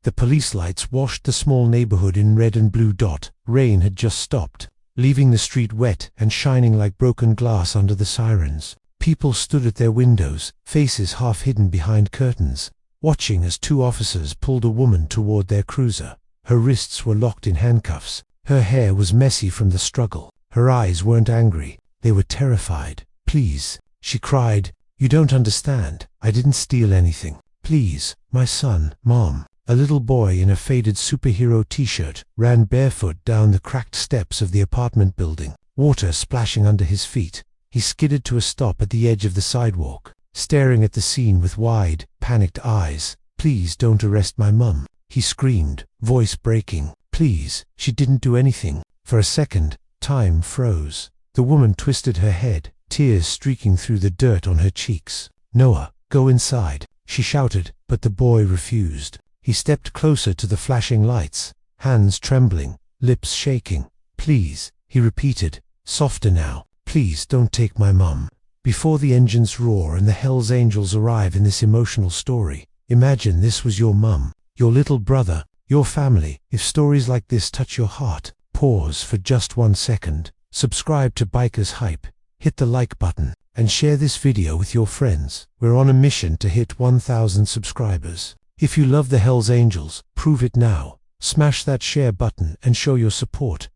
The police lights washed the small neighborhood in red and blue dot. Rain had just stopped, leaving the street wet and shining like broken glass under the sirens. People stood at their windows, faces half hidden behind curtains, watching as two officers pulled a woman toward their cruiser. Her wrists were locked in handcuffs. Her hair was messy from the struggle. Her eyes weren't angry. They were terrified. "Please," she cried. "You don't understand. I didn't steal anything. Please, my son." "Mom." A little boy in a faded superhero t-shirt ran barefoot down the cracked steps of the apartment building, water splashing under his feet. He skidded to a stop at the edge of the sidewalk, staring at the scene with wide, panicked eyes. "Please don't arrest my mum," he screamed, voice breaking. "Please." She didn't do anything. For a second, time froze. The woman twisted her head, tears streaking through the dirt on her cheeks. "Noah, go inside," she shouted, but the boy refused. He stepped closer to the flashing lights, hands trembling, lips shaking. "Please," he repeated, softer now. "Please don't take my mum." Before the engines roar and the Hell's Angels arrive in this emotional story, imagine this was your mum, your little brother, your family. If stories like this touch your heart, pause for just 1 second, subscribe to Bikers Hype, hit the like button, and share this video with your friends. We're on a mission to hit 1,000 subscribers. If you love the Hell's Angels, prove it now. Smash that share button and show your support.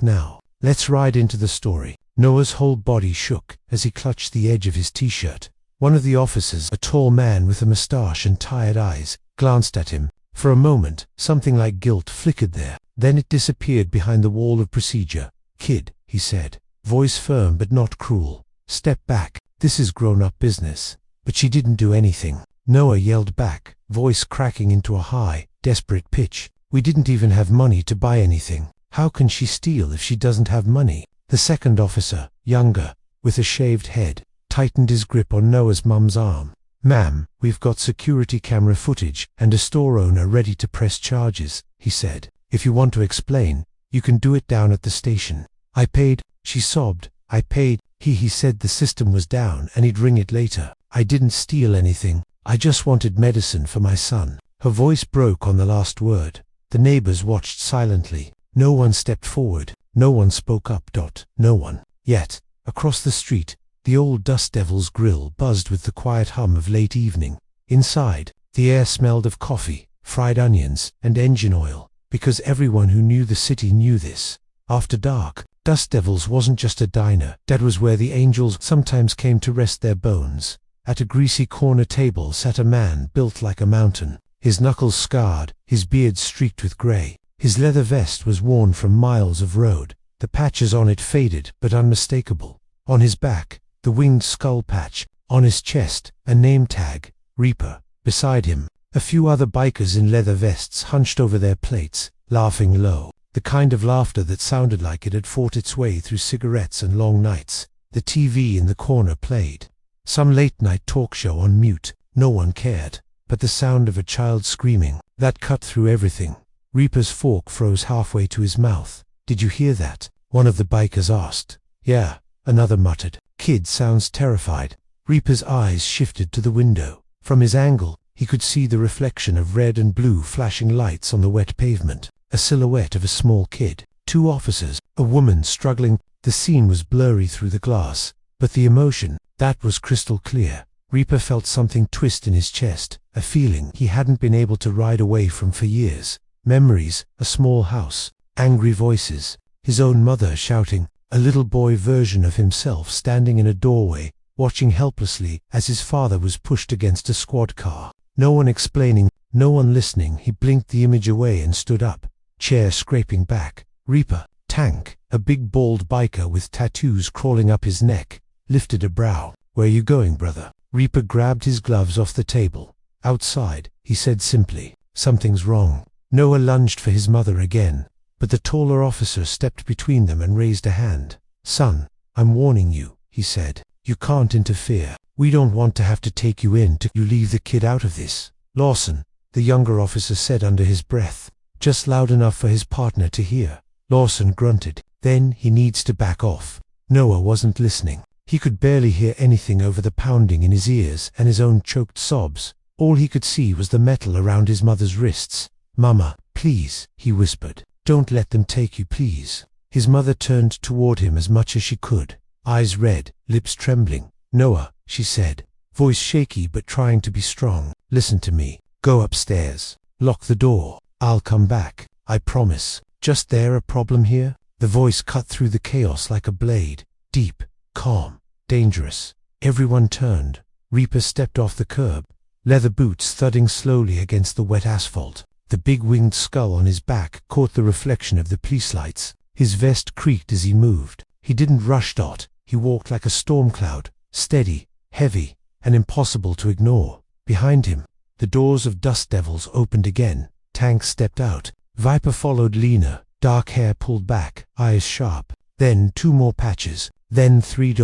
*now. Let's ride into the story. Noah's whole body shook as he clutched the edge of his t-shirt. One of the officers, a tall man with a mustache and tired eyes, glanced at him. For a moment, something like guilt flickered there. Then it disappeared behind the wall of procedure. "Kid," he said, voice firm but not cruel. "Step back. This is grown-up business." But she didn't do anything. Noah yelled back, voice cracking into a high, desperate pitch. "We didn't even have money to buy anything. How can she steal if she doesn't have money?" The second officer, younger, with a shaved head, tightened his grip on Noah's mum's arm. "Ma'am, we've got security camera footage and a store owner ready to press charges," he said. "If you want to explain, you can do it down at the station." "I paid," she sobbed. "I paid." He said the system was down and he'd ring it later. "I didn't steal anything. I just wanted medicine for my son." Her voice broke on the last word. The neighbors watched silently. No one stepped forward. No one spoke up. No one. Yet, across the street, the old Dust Devil's grill buzzed with the quiet hum of late evening. Inside, the air smelled of coffee, fried onions, and engine oil, because everyone who knew the city knew this. After dark, Dust Devil's wasn't just a diner. That was where the angels sometimes came to rest their bones. At a greasy corner table sat a man built like a mountain, his knuckles scarred, his beard streaked with gray. His leather vest was worn from miles of road, the patches on it faded but unmistakable. On his back, the winged skull patch. On his chest, a name tag, Reaper. Beside him, a few other bikers in leather vests hunched over their plates, laughing low, the kind of laughter that sounded like it had fought its way through cigarettes and long nights. The TV in the corner played. Some late-night talk show on mute. No one cared. But the sound of a child screaming, that cut through everything. Reaper's fork froze halfway to his mouth. "Did you hear that?" one of the bikers asked. "Yeah," another muttered. "Kid sounds terrified." Reaper's eyes shifted to the window. From his angle, he could see the reflection of red and blue flashing lights on the wet pavement. A silhouette of a small kid. 2 officers, a woman struggling. The scene was blurry through the glass, but the emotion, that was crystal clear. Reaper felt something twist in his chest, a feeling he hadn't been able to ride away from for years. Memories, a small house, angry voices, his own mother shouting, a little boy version of himself standing in a doorway, watching helplessly as his father was pushed against a squad car. No one explaining, no one listening. He blinked the image away and stood up, chair scraping back. Reaper, Tank, a big bald biker with tattoos crawling up his neck, lifted a brow. "Where you going, brother?" Reaper grabbed his gloves off the table. "Outside," he said simply. "Something's wrong." Noah lunged for his mother again, but the taller officer stepped between them and raised a hand. "Son, I'm warning you," he said. "You can't interfere. We don't want to have to take you in. You leave the kid out of this." "Lawson," the younger officer said under his breath, just loud enough for his partner to hear. Lawson grunted. "Then he needs to back off." Noah wasn't listening. He could barely hear anything over the pounding in his ears and his own choked sobs. All he could see was the metal around his mother's wrists. "Mama, please," he whispered. "Don't let them take you, please." His mother turned toward him as much as she could, eyes red, lips trembling. "Noah," she said, voice shaky but trying to be strong. "Listen to me. Go upstairs. Lock the door. I'll come back. I promise." "Just there a problem here?" The voice cut through the chaos like a blade. Deep, calm, dangerous. Everyone turned. Reaper stepped off the curb, leather boots thudding slowly against the wet asphalt. The big winged skull on his back caught the reflection of the police lights. His vest creaked as he moved. He didn't rush Dot. He walked like a storm cloud, steady, heavy, and impossible to ignore. Behind him, the doors of Dust Devils opened again. Tank stepped out. Viper followed Lena, dark hair pulled back, eyes sharp. Then 2 more patches. Then 3.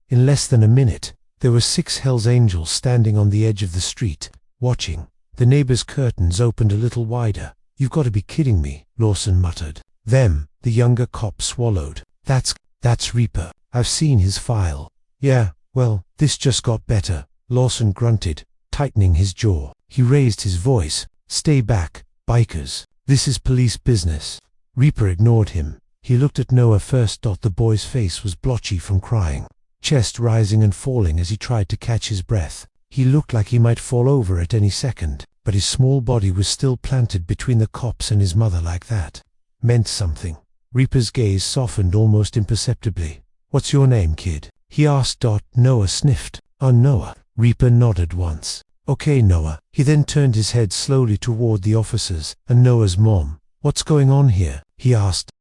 In less than a minute, there were 6 Hells Angels standing on the edge of the street, watching. The neighbor's curtains opened a little wider. "You've got to be kidding me," Lawson muttered. "Them," the younger cop swallowed. That's Reaper. I've seen his file." "Yeah, well, this just got better," Lawson grunted, tightening his jaw. He raised his voice. "Stay back, bikers. This is police business." Reaper ignored him. He looked at Noah first. The boy's face was blotchy from crying, chest rising and falling as he tried to catch his breath. He looked like he might fall over at any second, but his small body was still planted between the cops and his mother like that. Meant something. Reaper's gaze softened almost imperceptibly. "What's your name, kid?" he asked. Noah sniffed. Noah." Reaper nodded once. "Okay, Noah." He then turned his head slowly toward the officers and Noah's mom. "What's going on here?" he asked.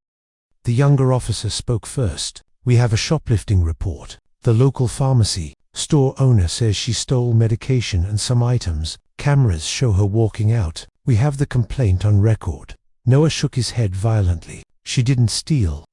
The younger officer spoke first. "We have a shoplifting report. The local pharmacy store owner says she stole medication and some items. Cameras show her walking out. We have the complaint on record." Noah shook his head violently. She didn't steal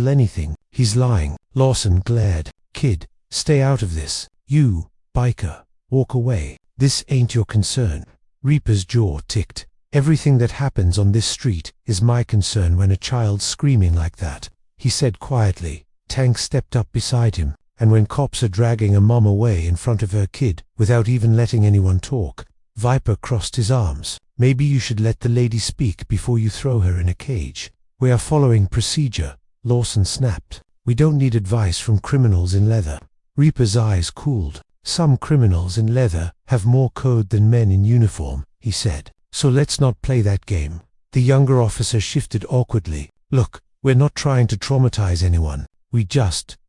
anything. He's lying." Lawson glared. "Kid, stay out of this. You, biker, walk away. This ain't your concern." Reaper's jaw ticked. "Everything that happens on this street is my concern when a child's screaming like that," he said quietly. Tank stepped up beside him. "And when cops are dragging a mom away in front of her kid without even letting anyone talk." Viper crossed his arms. "Maybe you should let the lady speak before you throw her in a cage." "We are following procedure," Lawson snapped. "We don't need advice from criminals in leather." Reaper's eyes cooled. "Some criminals in leather have more code than men in uniform," he said. "So let's not play that game." The younger officer shifted awkwardly. "Look, we're not trying to traumatize anyone.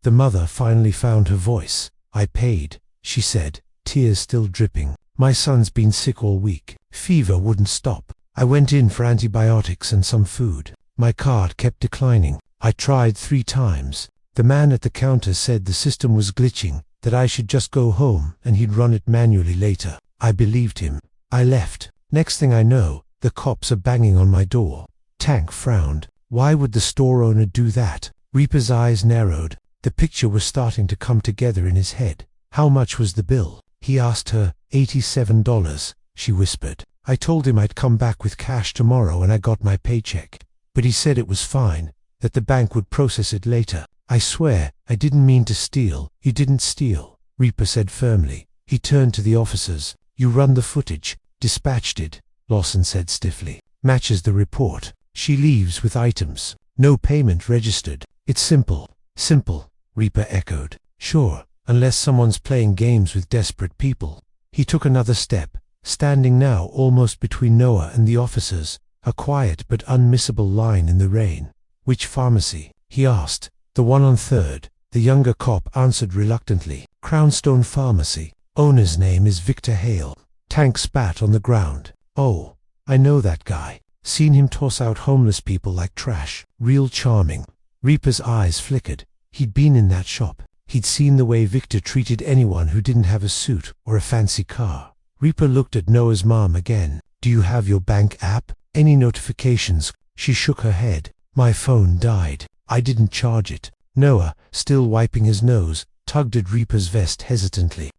The mother finally found her voice. "I paid," she said, tears still dripping. "My son's been sick all week. Fever wouldn't stop. I went in for antibiotics and some food. My card kept declining. I tried 3 times. The man at the counter said the system was glitching, that I should just go home and he'd run it manually later. I believed him. I left. Next thing I know, the cops are banging on my door." Tank frowned. Why would the store owner do that? Reaper's eyes narrowed. The picture was starting to come together in his head. "How much was the bill?" he asked her. $87, she whispered. "I told him I'd come back with cash tomorrow and I got my paycheck. But he said it was fine, that the bank would process it later. I swear, I didn't mean to steal." "You didn't steal," Reaper said firmly. He turned to the officers. "You run the footage." "Dispatched it," Lawson said stiffly. "Matches the report. She leaves with items. No payment registered. It's simple." "Simple," Reaper echoed. "Sure, unless someone's playing games with desperate people." He took another step, standing now almost between Noah and the officers, a quiet but unmissable line in the rain. "Which pharmacy?" he asked. "The one on 3rd. The younger cop answered reluctantly. "Crownstone Pharmacy. Owner's name is Victor Hale." Tank spat on the ground. "Oh, I know that guy. Seen him toss out homeless people like trash. Real charming." Reaper's eyes flickered. He'd been in that shop. He'd seen the way Victor treated anyone who didn't have a suit or a fancy car. Reaper looked at Noah's mom again. "Do you have your bank app? Any notifications?" She shook her head. "My phone died. I didn't charge it." Noah, still wiping his nose, tugged at Reaper's vest hesitantly.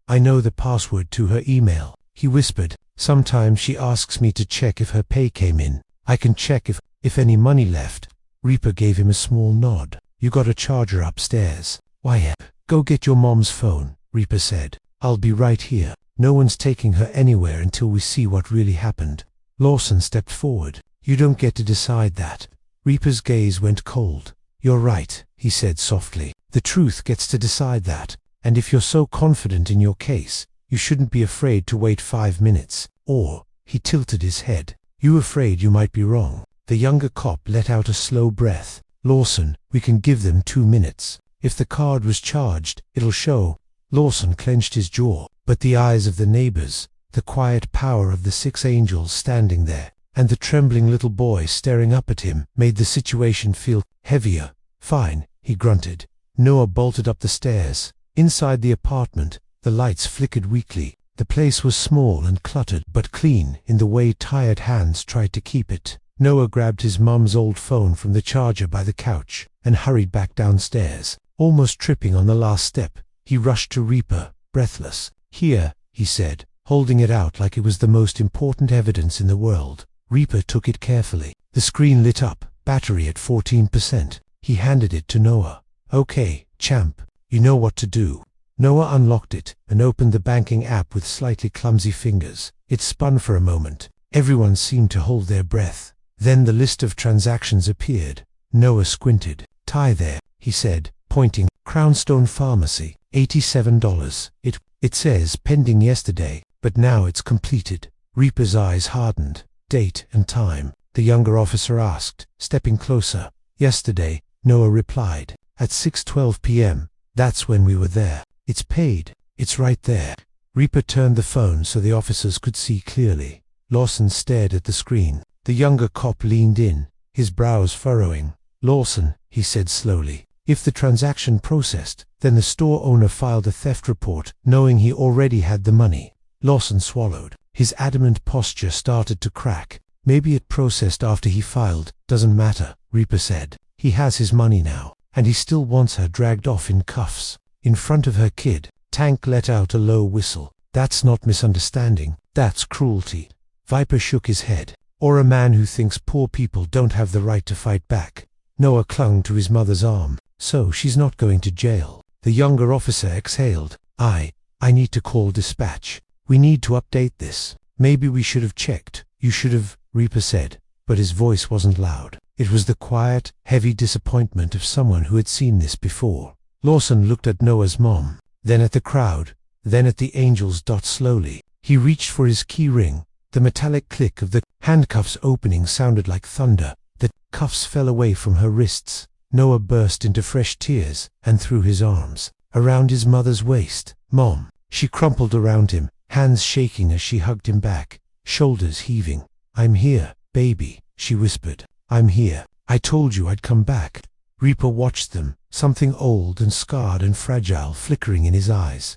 I know the password to her email," he whispered. "Sometimes she asks me to check if her pay came in. I can check if any money left." Reaper gave him a small nod. "You got a charger upstairs?" "Why, go get your mom's phone," Reaper said. "I'll be right here." No one's taking her anywhere until we see what really happened. Lawson stepped forward. You don't get to decide that. Reaper's gaze went cold. You're right, he said softly. The truth gets to decide that. And if you're so confident in your case, you shouldn't be afraid to wait 5 minutes. Or, he tilted his head. You afraid you might be wrong? The younger cop let out a slow breath. Lawson, we can give them 2 minutes. If the card was charged, it'll show. Lawson clenched his jaw, but the eyes of the neighbors, the quiet power of the 6 angels standing there, and the trembling little boy staring up at him, made the situation feel heavier. Fine, he grunted. Noah bolted up the stairs. Inside the apartment, the lights flickered weakly. The place was small and cluttered, but clean in the way tired hands tried to keep it. Noah grabbed his mum's old phone from the charger by the couch and hurried back downstairs. Almost tripping on the last step, he rushed to Reaper, breathless. Here, he said, holding it out like it was the most important evidence in the world. Reaper took it carefully. The screen lit up, battery at 14%. He handed it to Noah. Okay, champ, you know what to do. Noah unlocked it and opened the banking app with slightly clumsy fingers. It spun for a moment. Everyone seemed to hold their breath. Then the list of transactions appeared. Noah squinted. Tie there, he said, pointing. Crownstone Pharmacy, $87. It says pending yesterday, but now it's completed. Reaper's eyes hardened. Date and time, the younger officer asked, stepping closer. Yesterday, Noah replied. At 6:12 p.m. That's when we were there. It's paid. It's right there. Reaper turned the phone so the officers could see clearly. Lawson stared at the screen. The younger cop leaned in, his brows furrowing. Lawson, he said slowly, if the transaction processed, then the store owner filed a theft report, knowing he already had the money. Lawson swallowed. His adamant posture started to crack. Maybe it processed after he filed. Doesn't matter, Reaper said. He has his money now, and he still wants her dragged off in cuffs. In front of her kid. Tank let out a low whistle. That's not misunderstanding. That's cruelty. Viper shook his head. Or a man who thinks poor people don't have the right to fight back. Noah clung to his mother's arm. So she's not going to jail. The younger officer exhaled. I need to call dispatch. We need to update this. Maybe we should have checked. You should have, Reaper said. But his voice wasn't loud. It was the quiet, heavy disappointment of someone who had seen this before. Lawson looked at Noah's mom, then at the crowd, then at the angels. Slowly, he reached for his key ring. The metallic click of the handcuffs opening sounded like thunder. The cuffs fell away from her wrists. Noah burst into fresh tears and threw his arms around his mother's waist. Mom. She crumpled around him, hands shaking as she hugged him back, shoulders heaving. I'm here, baby, she whispered. I'm here. I told you I'd come back. Reaper watched them, something old and scarred and fragile flickering in his eyes.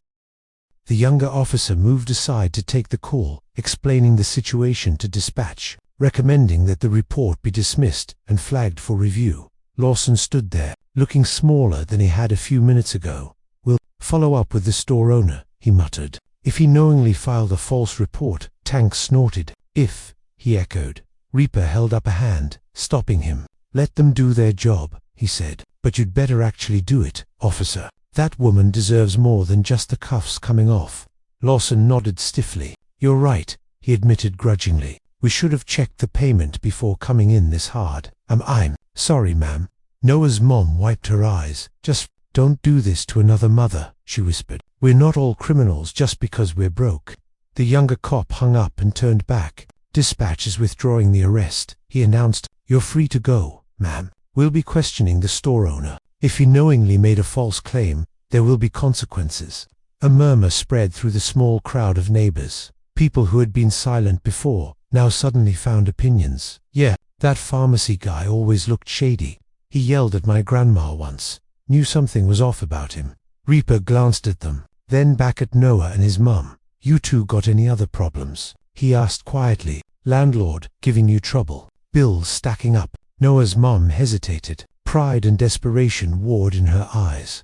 The younger officer moved aside to take the call, explaining the situation to dispatch, recommending that the report be dismissed and flagged for review. Lawson stood there, looking smaller than he had a few minutes ago. We'll follow up with the store owner, he muttered. If he knowingly filed a false report, Tank snorted. If, he echoed. Reaper held up a hand, stopping him. Let them do their job, he said. But you'd better actually do it, officer. That woman deserves more than just the cuffs coming off. Lawson nodded stiffly. You're right, he admitted grudgingly. We should have checked the payment before coming in this hard. I'm sorry, ma'am. Noah's mom wiped her eyes. Just don't do this to another mother, she whispered. We're not all criminals just because we're broke. The younger cop hung up and turned back. Dispatch is withdrawing the arrest, he announced. You're free to go, ma'am. We'll be questioning the store owner. If he knowingly made a false claim, there will be consequences. A murmur spread through the small crowd of neighbors. People who had been silent before, now suddenly found opinions. Yeah, that pharmacy guy always looked shady. He yelled at my grandma once. Knew something was off about him. Reaper glanced at them, then back at Noah and his mum. You two got any other problems? He asked quietly. Landlord, giving you trouble. Bills stacking up. Noah's mum hesitated. Pride and desperation warred in her eyes.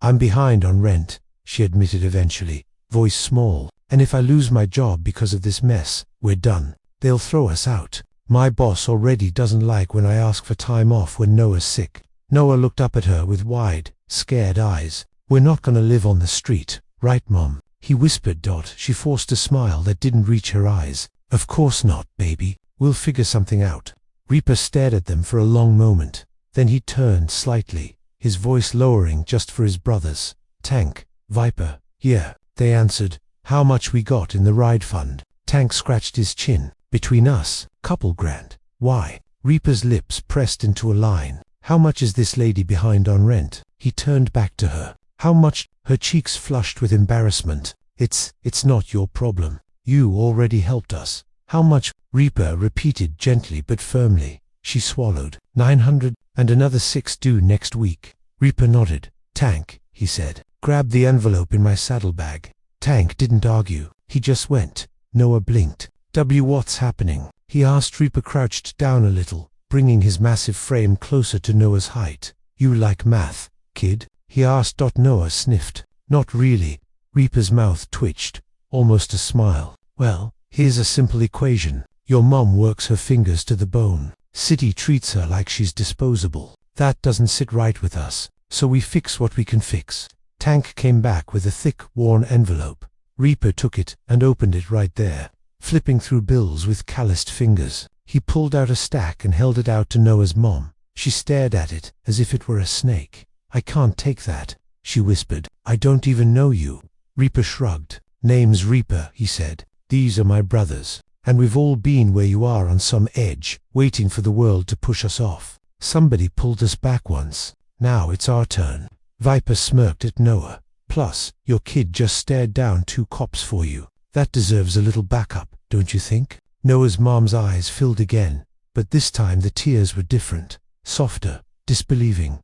I'm behind on rent, she admitted eventually, voice small. And if I lose my job because of this mess, we're done. They'll throw us out. My boss already doesn't like when I ask for time off when Noah's sick. Noah looked up at her with wide, scared eyes. We're not gonna live on the street, right, Mom? he whispered. She forced a smile that didn't reach her eyes. Of course not, baby. We'll figure something out. Reaper stared at them for a long moment. Then he turned slightly, his voice lowering just for his brothers. Tank, Viper. Yeah, they answered. How much we got in the ride fund? Tank scratched his chin. Between us, couple grand. Why? Reaper's lips pressed into a line. How much is this lady behind on rent? He turned back to her. How much? Her cheeks flushed with embarrassment. It's not your problem. You already helped us. How much? Reaper repeated gently but firmly. She swallowed. 900, and another 6 due next week. Reaper nodded. Tank, he said. Grab the envelope in my saddlebag. Tank didn't argue. He just went. Noah blinked. What's happening? He asked. Reaper crouched down a little, bringing his massive frame closer to Noah's height. You like math, kid? He asked. Noah sniffed. Not really. Reaper's mouth twitched, almost a smile. Well, here's a simple equation. Your mom works her fingers to the bone. City treats her like she's disposable. That doesn't sit right with us, so we fix what we can fix. Tank came back with a thick, worn envelope. Reaper took it and opened it right there, flipping through bills with calloused fingers. He pulled out a stack and held it out to Noah's mom. She stared at it as if it were a snake. I can't take that, she whispered. I don't even know you. Reaper shrugged. Name's Reaper, he said. These are my brothers, and we've all been where you are, on some edge, waiting for the world to push us off. Somebody pulled us back once. Now it's our turn. Viper smirked at Noah. Plus, your kid just stared down 2 cops for you. That deserves a little backup, don't you think? Noah's mom's eyes filled again, but this time the tears were different, softer, disbelieving.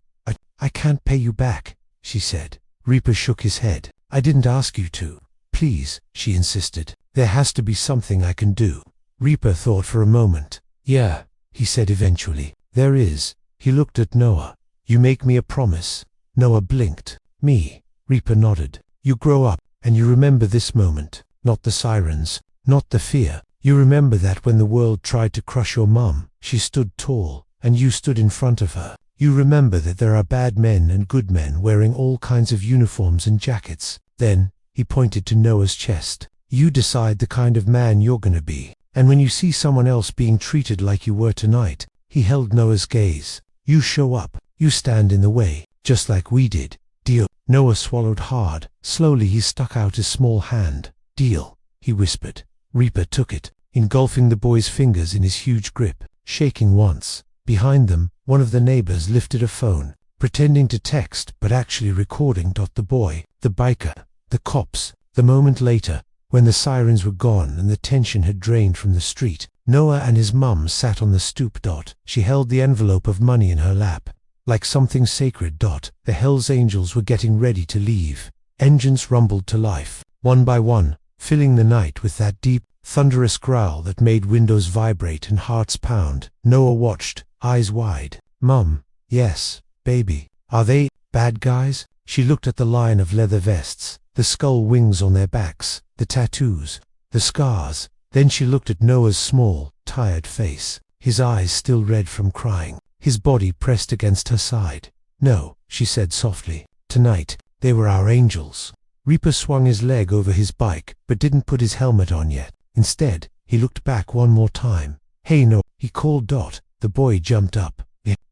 I can't pay you back, she said. Reaper shook his head. I didn't ask you to. Please, she insisted. There has to be something I can do. Reaper thought for a moment. Yeah, he said eventually. There is. He looked at Noah. You make me a promise. Noah blinked. Me. Reaper nodded. You grow up, and you remember this moment. Not the sirens, not the fear. You remember that when the world tried to crush your mom, she stood tall, and you stood in front of her. You remember that there are bad men and good men wearing all kinds of uniforms and jackets. Then, he pointed to Noah's chest. You decide the kind of man you're gonna be. And when you see someone else being treated like you were tonight, he held Noah's gaze. You show up. You stand in the way, just like we did. Deal. Noah swallowed hard. Slowly he stuck out his small hand. Deal, he whispered. Reaper took it, engulfing the boy's fingers in his huge grip, shaking once. Behind them, one of the neighbors lifted a phone, pretending to text but actually recording. The boy, the biker, the cops. The moment later, when the sirens were gone and the tension had drained from the street, Noah and his mum sat on the stoop. She held the envelope of money in her lap, like something sacred. The Hells Angels were getting ready to leave. Engines rumbled to life, one by one, filling the night with that deep, thunderous growl that made windows vibrate and hearts pound. Noah watched, eyes wide. Mum, yes, baby. Are they bad guys? She looked at the line of leather vests, the skull wings on their backs, the tattoos, the scars. Then she looked at Noah's small, tired face, his eyes still red from crying, his body pressed against her side. No, she said softly. Tonight, they were our angels. Reaper swung his leg over his bike, but didn't put his helmet on yet. Instead, he looked back one more time. Hey Noah, he called. The boy jumped up.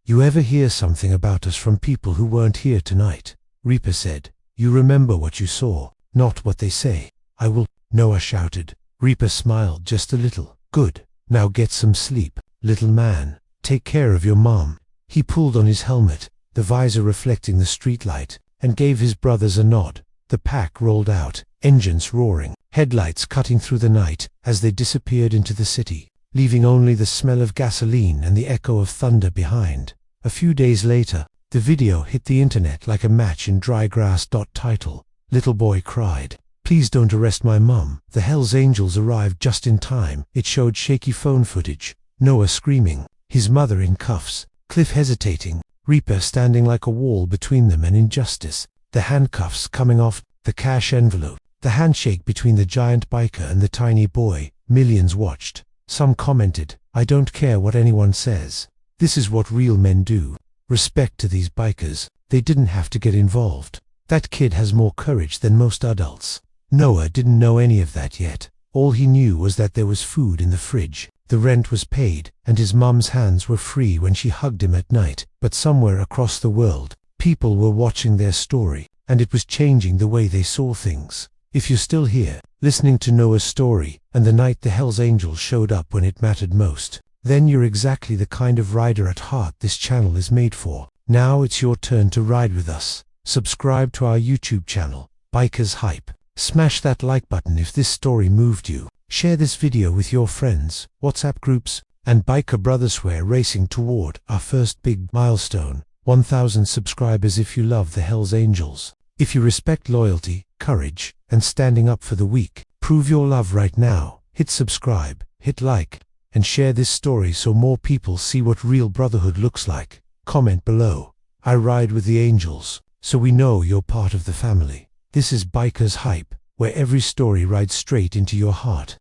You ever hear something about us from people who weren't here tonight? Reaper said. You remember what you saw, not what they say. I will, Noah shouted. Reaper smiled just a little. Good. Now get some sleep, little man. Take care of your mom. He pulled on his helmet, the visor reflecting the streetlight, and gave his brothers a nod. The pack rolled out, engines roaring, headlights cutting through the night as they disappeared into the city, leaving only the smell of gasoline and the echo of thunder behind. A few days later, the video hit the internet like a match in dry grass. Title: Little boy cried. Please don't arrest my mom. The Hells Angels arrived just in time. It showed shaky phone footage. Noah screaming, his mother in cuffs, Cliff hesitating, Reaper standing like a wall between them and injustice, the handcuffs coming off, the cash envelope, the handshake between the giant biker and the tiny boy. Millions watched. Some commented, I don't care what anyone says. This is what real men do. Respect to these bikers. They didn't have to get involved. That kid has more courage than most adults. Noah didn't know any of that yet. All he knew was that there was food in the fridge, the rent was paid, and his mum's hands were free when she hugged him at night. But somewhere across the world, people were watching their story, and it was changing the way they saw things. If you're still here, listening to Noah's story, and the night the Hell's Angels showed up when it mattered most, then you're exactly the kind of rider at heart this channel is made for. Now it's your turn to ride with us. Subscribe to our YouTube channel, Bikers Hype. Smash that like button if this story moved you. Share this video with your friends, WhatsApp groups, and biker brothers. We're racing toward our first big milestone, 1,000 subscribers. If you love the Hell's Angels, if you respect loyalty, courage, and standing up for the weak, prove your love right now. Hit subscribe, hit like, and share this story so more people see what real brotherhood looks like. Comment below, I ride with the angels, so we know you're part of the family. This is Bikers Hype, where every story rides straight into your heart.